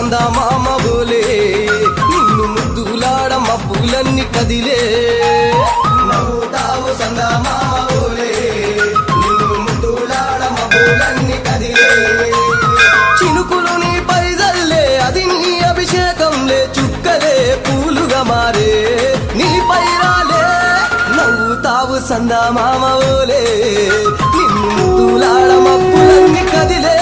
సందామామ బోలే నిన్ను ముద్దులాడ మబ్బులన్నీ కదిలే నవ్వుతావు సందామామ బోలే నిన్ను ముద్దులాడ మబ్బులన్నీ కదిలే చినుకులు నీ పైదల్లే అది నీ అభిషేకంలే చుక్కలే పూలుగా మారే నీ పైరాలే నవ్వుతావు సందామామ బోలే నిన్ను ముద్దులాడ మబ్బులన్నీ కదిలే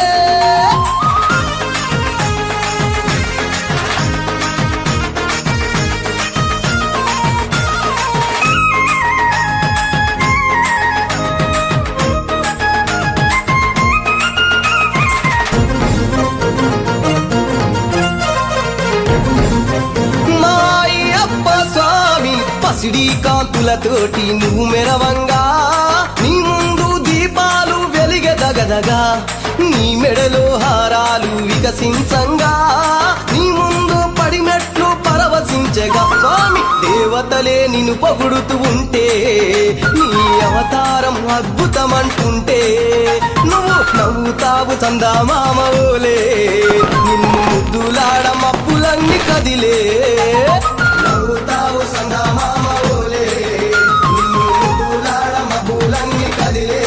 పసిడి కాంతులతోటి నువ్వు మెరవంగా నీ ముందు దీపాలు వెలిగెదగదగా నీ మెడలో హారాలు వికసించంగా నీ ముందు పడిమెట్లు పరవశించగా స్వామి దేవతలే నిన్ను పొగుడుతూ ఉంటే నీ అవతారం అద్భుతమంటుంటే నువ్వు నవ్వుతావు సందామామ ఓలే నిన్ను ముద్దులాడ మబ్బులన్నీ కదిలే నవ్వుతావు సందామామ ఓలే నిన్ను ముద్దులాడ మబ్బులన్నీ కదిలే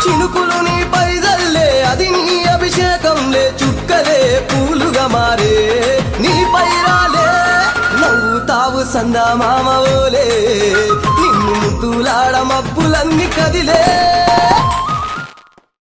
చినుకులు నీ పైదల్లే అది నీ అభిషేకంలే చుక్కలే పూలుగా మారే నీ పైరాలే నవ్వుతావు సందామామ ఓలే నిన్ను ముద్దులాడ మబ్బులన్నీ కదిలే